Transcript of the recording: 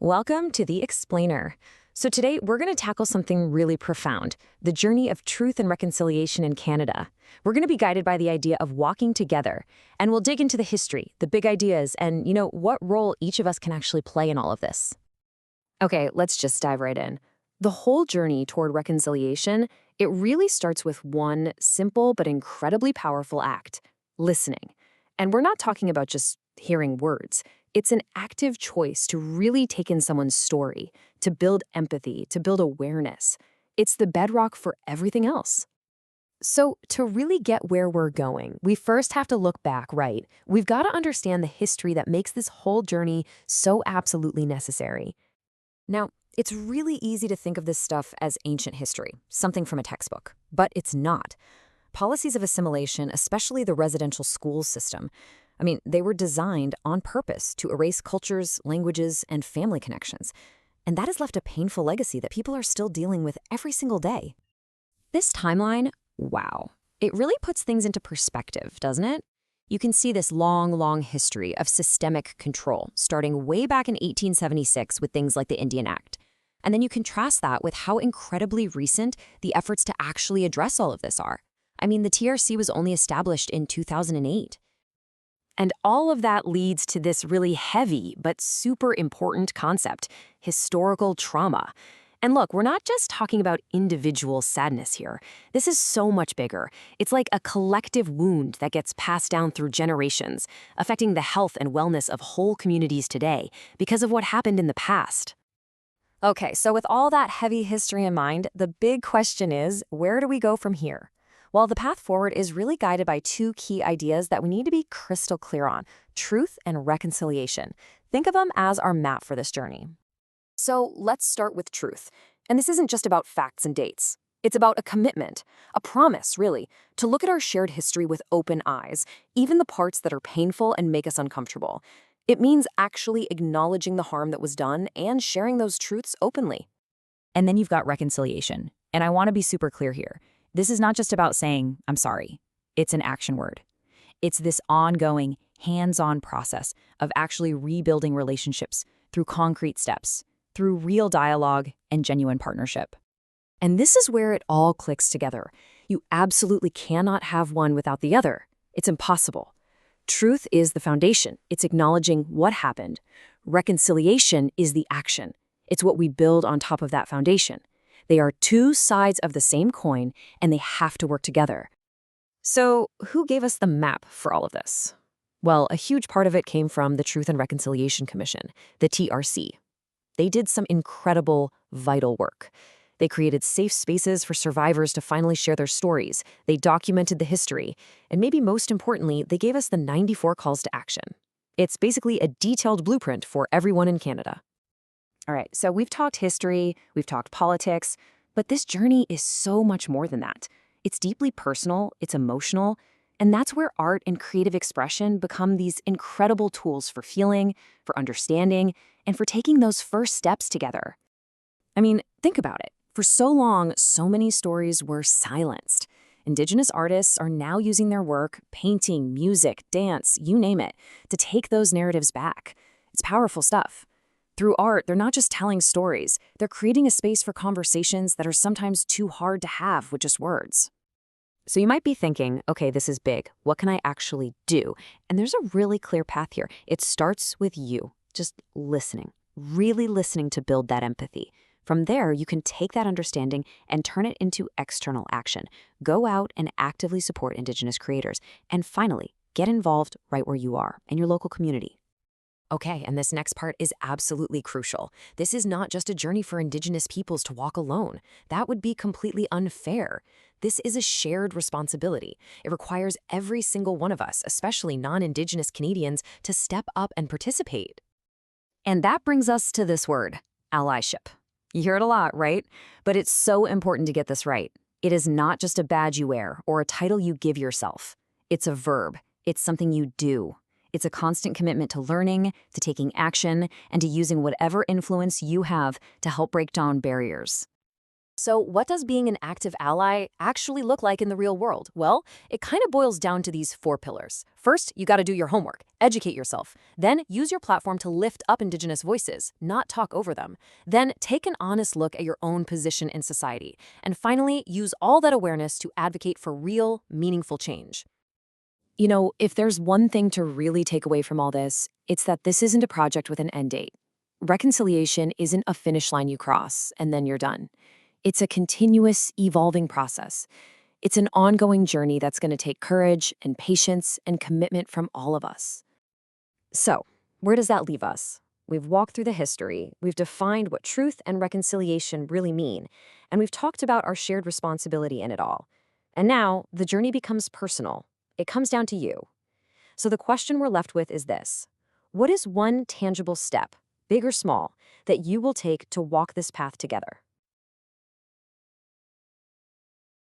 Welcome to The Explainer. So today we're going to tackle something really profound, the journey of truth and reconciliation in Canada. We're going to be guided by the idea of walking together, and we'll dig into the history, the big ideas, and, what role each of us can actually play in all of this. Okay, let's just dive right in. The whole journey toward reconciliation, it really starts with one simple but incredibly powerful act, listening. And we're not talking about just hearing words. It's an active choice to really take in someone's story, to build empathy, to build awareness. It's the bedrock for everything else. So to really get where we're going, we first have to look back, right? We've got to understand the history that makes this whole journey so absolutely necessary. Now, it's really easy to think of this stuff as ancient history, something from a textbook, but it's not. Policies of assimilation, especially the residential school system, they were designed on purpose to erase cultures, languages, and family connections. And that has left a painful legacy that people are still dealing with every single day. This timeline, wow, it really puts things into perspective, doesn't it? You can see this long history of systemic control, starting way back in 1876 with things like the Indian Act. And then you contrast that with how incredibly recent the efforts to actually address all of this are. The TRC was only established in 2008. And all of that leads to this really heavy but super important concept, historical trauma. And look, we're not just talking about individual sadness here. This is so much bigger. It's like a collective wound that gets passed down through generations, affecting the health and wellness of whole communities today because of what happened in the past. Okay, so with all that heavy history in mind, the big question is, where do we go from here? Well, the path forward is really guided by two key ideas that we need to be crystal clear on: truth and reconciliation. Think of them as our map for this journey. So let's start with truth. And this isn't just about facts and dates. It's about a commitment, a promise, really, to look at our shared history with open eyes, even the parts that are painful and make us uncomfortable. It means actually acknowledging the harm that was done and sharing those truths openly. And then you've got reconciliation. And I want to be super clear here. This is not just about saying, I'm sorry. It's an action word. It's this ongoing, hands-on process of actually rebuilding relationships through concrete steps, through real dialogue and genuine partnership. And this is where it all clicks together. You absolutely cannot have one without the other. It's impossible. Truth is the foundation. It's acknowledging what happened. Reconciliation is the action. It's what we build on top of that foundation. They are two sides of the same coin, and they have to work together. So, who gave us the map for all of this? Well, a huge part of it came from the Truth and Reconciliation Commission, the TRC. They did some incredible, vital work. They created safe spaces for survivors to finally share their stories. They documented the history. And maybe most importantly, they gave us the 94 calls to action. It's basically a detailed blueprint for everyone in Canada. All right, so we've talked history, we've talked politics, but this journey is so much more than that. It's deeply personal, it's emotional, and that's where art and creative expression become these incredible tools for feeling, for understanding, and for taking those first steps together. Think about it. For so long, so many stories were silenced. Indigenous artists are now using their work, painting, music, dance, you name it, to take those narratives back. It's powerful stuff. Through art, they're not just telling stories, they're creating a space for conversations that are sometimes too hard to have with just words. So you might be thinking, okay, this is big. What can I actually do? And there's a really clear path here. It starts with you, just listening, really listening to build that empathy. From there, you can take that understanding and turn it into external action. Go out and actively support Indigenous creators. And finally, get involved right where you are in your local community. Okay, and this next part is absolutely crucial. This is not just a journey for Indigenous peoples to walk alone. That would be completely unfair. This is a shared responsibility. It requires every single one of us, especially non-Indigenous Canadians, to step up and participate. And that brings us to this word, allyship. You hear it a lot, right? But it's so important to get this right. It is not just a badge you wear or a title you give yourself. It's a verb. It's something you do. It's a constant commitment to learning, to taking action, and to using whatever influence you have to help break down barriers. So, what does being an active ally actually look like in the real world? Well, it kind of boils down to these 4 pillars. First, you got to do your homework, educate yourself. Then, use your platform to lift up Indigenous voices, not talk over them. Then, take an honest look at your own position in society. And finally, use all that awareness to advocate for real, meaningful change. You know, if there's one thing to really take away from all this, it's that this isn't a project with an end date. Reconciliation isn't a finish line you cross and then you're done. It's a continuous, evolving process. It's an ongoing journey that's going to take courage and patience and commitment from all of us. So, where does that leave us? We've walked through the history, we've defined what truth and reconciliation really mean, and we've talked about our shared responsibility in it all. And now, the journey becomes personal. It comes down to you. So the question we're left with is this: what is one tangible step, big or small, that you will take to walk this path together?